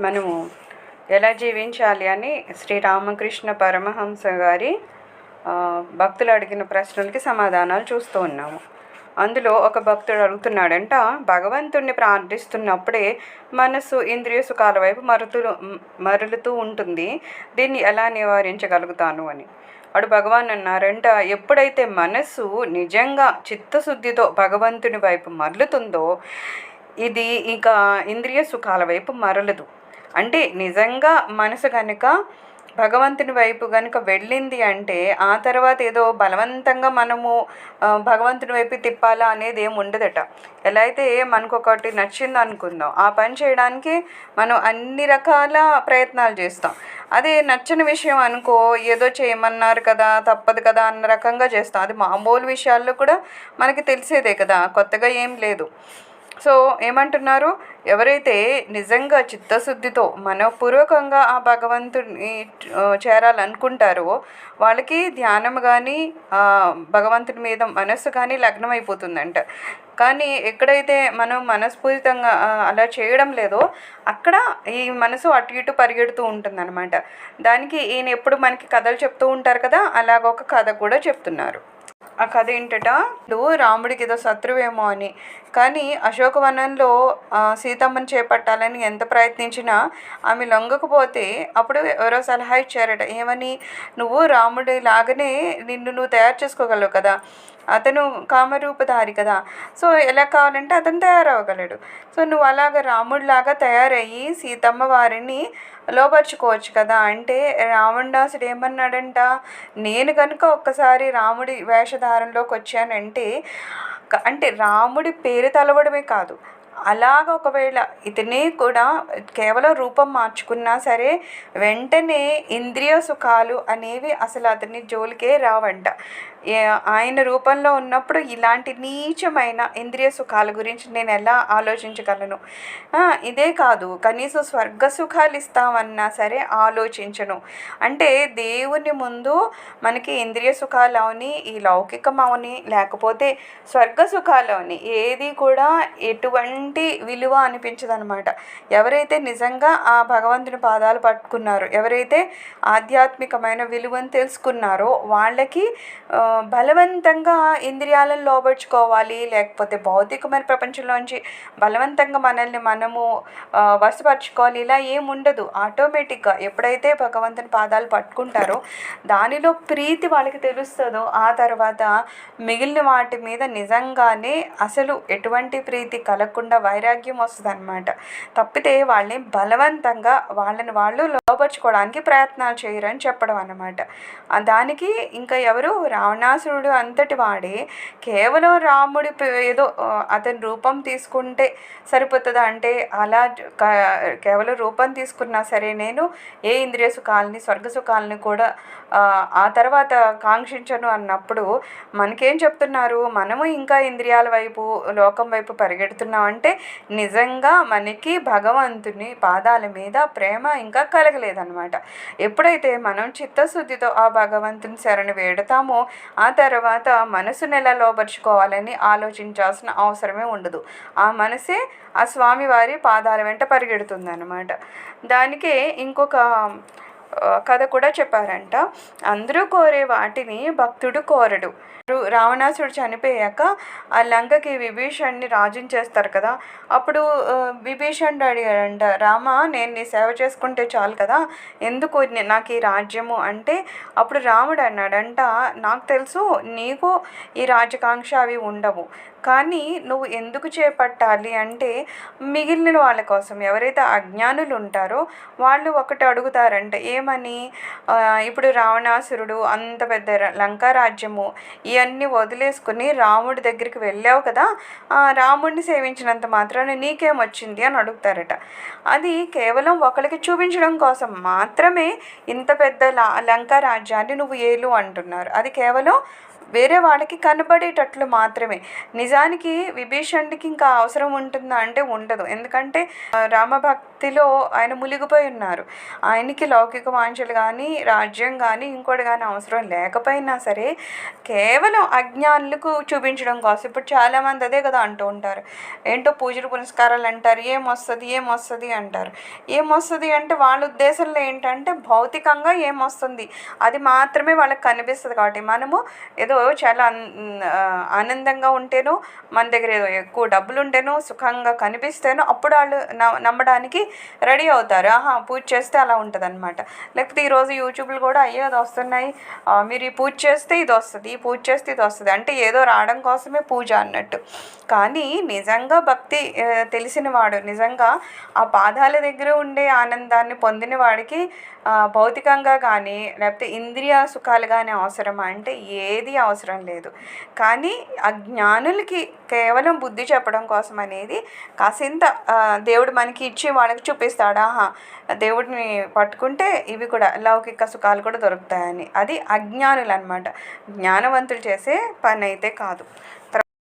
మనము ఎలా జీవించాలి అని శ్రీరామకృష్ణ పరమహంస గారి భక్తులు అడిగిన ప్రశ్నలకి సమాధానాలు చూస్తూ ఉన్నాము. అందులో ఒక భక్తుడు అడుగుతున్నాడంట, భగవంతుణ్ణి ప్రార్థిస్తున్నప్పుడే మనసు ఇంద్రియ సుఖాల వైపు మరలుతూ ఉంటుంది, దీన్ని ఎలా నివారించగలుగుతాను అని. అడు భగవాన్ అన్నారంట, ఎప్పుడైతే మనసు నిజంగా చిత్తశుద్ధితో భగవంతుని వైపు మరలుతుందో ఇది ఇక ఇంద్రియ సుఖాల వైపు మరలదు. అంటే నిజంగా మనసు కనుక భగవంతుని వైపు కనుక వెళ్ళింది అంటే ఆ తర్వాత ఏదో బలవంతంగా మనము భగవంతుని వైపు తిప్పాలా అనేది ఏమి ఉండదట. ఎలా అయితే మనకు ఒకటి నచ్చింది అనుకుందాం, ఆ పని చేయడానికి మనం అన్ని రకాల ప్రయత్నాలు చేస్తాం. అదే నచ్చని విషయం అనుకో, ఏదో చేయమన్నారు కదా తప్పదు కదా అన్న రకంగా చేస్తాం. అది మామూలు విషయాల్లో కూడా మనకి తెలిసేదే కదా, కొత్తగా ఏం లేదు. సో ఏమంటున్నారు, ఎవరైతే నిజంగా చిత్తశుద్ధితో మనపూర్వకంగా ఆ భగవంతుని చేరాలనుకుంటారో వాళ్ళకి ధ్యానం కానీ భగవంతుని మీద మనస్సు కానీ లగ్నం అయిపోతుందంట. కానీ ఎక్కడైతే మనం మనస్ఫూరితంగా అలా చేయడం లేదో అక్కడ ఈ మనసు అటు ఇటు పరిగెడుతూ ఉంటుందన్నమాట. దానికి ఈయన ఎప్పుడు మనకి కథలు చెప్తూ ఉంటారు కదా, అలాగ ఒక కథ కూడా చెప్తున్నారు. ఆ కథ ఏంటట, రాముడికి ఏదో శత్రువేమో అని. కానీ అశోకవనంలో సీతమ్మని చేపట్టాలని ఎంత ప్రయత్నించినా ఆమె లొంగకపోతే అప్పుడు ఎవరో సలహా ఇచ్చారట, ఏమని, నువ్వు రాముడి లాగానే నిన్ను నువ్వు తయారు చేసుకోగలవు కదా, అతను కామరూపధారి కదా, సో ఎలా కావాలంటే అతను తయారవ్వగలడు. సో నువ్వు అలాగ రాముడిలాగా తయారయ్యి సీతమ్మ వారిని లోపరుచుకోవచ్చు కదా అంటే, రావణాసుడు ఏమన్నాడంట, నేను కనుక ఒక్కసారి రాముడి వేషధారంలోకి వచ్చానంటే అంటే రాముడి పేరు తలవడమే కాదు, అలాగ ఒకవేళ ఇతనే కూడా కేవలం రూపం మార్చుకున్నా సరే వెంటనే ఇంద్రియ సుఖాలు అనేవి అసలు అతని జోలికే రావంట. ఆయన రూపంలో ఉన్నప్పుడు ఇలాంటి నీచమైన ఇంద్రియ సుఖాల గురించి నేను ఎలా ఆలోచించగలను? ఇదే కాదు, కనీసం స్వర్గ సుఖాలు ఇస్తామన్నా సరే ఆలోచించను. అంటే దేవుని ముందు మనకి ఇంద్రియ సుఖాలు అవని, ఈ లౌకికం అవని, లేకపోతే స్వర్గ సుఖాలు అవని ఏది కూడా ఎటువంటి విలువ అనిపించదనమాట. ఎవరైతే నిజంగా ఆ భగవంతుని పాదాలు పట్టుకున్నారో, ఎవరైతే ఆధ్యాత్మికమైన విలువను తెలుసుకున్నారో వాళ్ళకి బలవంతంగా ఇంద్రియాలను లోబర్చుకోవాలి, లేకపోతే భౌతికమైన ప్రపంచంలోంచి బలవంతంగా మనల్ని మనము వశపరచుకోవాలి, ఇలా ఏముండదు. ఆటోమేటిక్గా ఎప్పుడైతే భగవంతుని పాదాలు పట్టుకుంటారో దానిలో ప్రీతి వాళ్ళకి తెలుస్తుందో ఆ తర్వాత మిగిలిన వాటి మీద నిజంగానే అసలు ఎటువంటి ప్రీతి కలగకుండా వైరాగ్యం వస్తుంది అనమాట. తప్పితే వాళ్ళని బలవంతంగా వాళ్ళని వాళ్ళు లోపరుచుకోవడానికి ప్రయత్నాలు చేయరని చెప్పడం అన్నమాట. దానికి ఇంకా ఎవరు, రావణాసురుడు అంతటి వాడే కేవలం రాముడి ఏదో అతని రూపం తీసుకుంటే సరిపోతుందా అంటే, అలా కేవలం రూపం తీసుకున్నా సరే నేను ఏ ఇంద్రియ సుఖాలని స్వర్గ సుఖాలని కూడా ఆ తర్వాత కాంక్షించను అన్నప్పుడు మనకేం చెప్తున్నారు, మనము ఇంకా ఇంద్రియాల వైపు లోకం వైపు పరిగెడుతున్నాం అంటే నిజంగా మనకి భగవంతుని పాదాల మీద ప్రేమ ఇంకా కలగలేదన్నమాట. ఎప్పుడైతే మనం చిత్తశుద్ధితో ఆ భగవంతుని శరణు వేడతామో ఆ తర్వాత మనసును ఎలా లోపరుచుకోవాలని ఆలోచించాల్సిన అవసరమే ఉండదు. ఆ మనసే ఆ స్వామివారి పాదాల వెంట పరిగెడుతుంది అన్నమాట. దానికే ఇంకొక కథ కూడా చెప్పారంట, అందరూ కోరే వాటిని భక్తుడు కోరడు. రావణాసుడు చనిపోయాక ఆ లంకకి విభీషణ్ణి రాజుని చేస్తారు కదా, అప్పుడు విభీషణుడు అడిగాడంట, రామ నేను నీ సేవ చేసుకుంటే చాలు కదా, ఎందుకు నాకు ఈ రాజ్యము అంటే, అప్పుడు రాముడు అన్నాడంట, నాకు తెలుసు నీకు ఈ రాజకాంక్ష అవి ఉండవు, కానీ నువ్వు ఎందుకు చేపట్టాలి అంటే మిగిలిన వాళ్ళ కోసం, ఎవరైతే అజ్ఞానులు ఉంటారో వాళ్ళు ఒకటి అడుగుతారంటే ఏమని, ఇప్పుడు రావణాసురుడు అంత పెద్ద లంకా రాజ్యము ఇవన్నీ వదిలేసుకుని రాముడి దగ్గరికి వెళ్ళావు కదా, రాముడిని సేవించినంత మాత్రాన నీకేమొచ్చింది అని అడుగుతారట. అది కేవలం ఒకరికి చూపించడం కోసం మాత్రమే ఇంత పెద్ద లంకా రాజ్యాన్ని నువ్వు ఏలు అంటున్నారు. అది కేవలం వేరే వాళ్ళకి కనబడేటట్లు మాత్రమే. నిజానికి విభీషణుడికి ఇంకా అవసరం ఉంటుందా అంటే ఉండదు. ఎందుకంటే రామభక్తిలో ఆయన మునిగిపోయి ఉన్నారు. ఆయనకి లౌకిక వాంఛలు కానీ, రాజ్యం కానీ, ఇంకోటి కానీ అవసరం లేకపోయినా సరే కేవలం అజ్ఞానులకు చూపించడం కోసం. ఇప్పుడు చాలామంది అదే కదా అంటూ ఉంటారు, ఏంటో పూజలు పునస్కారాలు అంటారు, ఏమొస్తుంది అంటారు. ఏమొస్తుంది అంటే వాళ్ళ ఉద్దేశంలో ఏంటంటే భౌతికంగా ఏమొస్తుంది అది మాత్రమే వాళ్ళకి కనిపిస్తుంది. కాబట్టి మనము ఏదో చాలా ఆనందంగా ఉంటేనో, మన దగ్గర ఏదో ఎక్కువ డబ్బులు ఉంటేనో, సుఖంగా కనిపిస్తేనో అప్పుడు వాళ్ళు నమ్మడానికి రెడీ అవుతారు. పూజ చేస్తే అలా ఉంటుంది అనమాట. లేకపోతే ఈరోజు యూట్యూబ్లు కూడా అయ్యే అది వస్తున్నాయి, మీరు ఈ పూజ చేస్తే ఇది వస్తుంది, ఈ పూజ చేస్తే ఇది వస్తుంది, అంటే ఏదో రావడం కోసమే పూజ అన్నట్టు. కానీ నిజంగా భక్తి తెలిసిన వాడు, నిజంగా ఆ పాదాల దగ్గర ఉండే ఆనందాన్ని పొందిన వాడికి భౌతికంగా కానీ లేకపోతే ఇంద్రియ సుఖాలు కానీ అవసరమా అంటే ఏది అవసరం లేదు. కానీ అజ్ఞానులకి కేవలం బుద్ధి చెప్పడం కోసం అనేది కాసింత దేవుడు మనకి ఇచ్చి వాళ్ళకి చూపిస్తాడు, దేవుడిని పట్టుకుంటే ఇవి కూడా లౌకిక సుఖాలు కూడా దొరుకుతాయని. అది అజ్ఞానులు అనమాట. జ్ఞానవంతులు చేసే పని అయితే కాదు.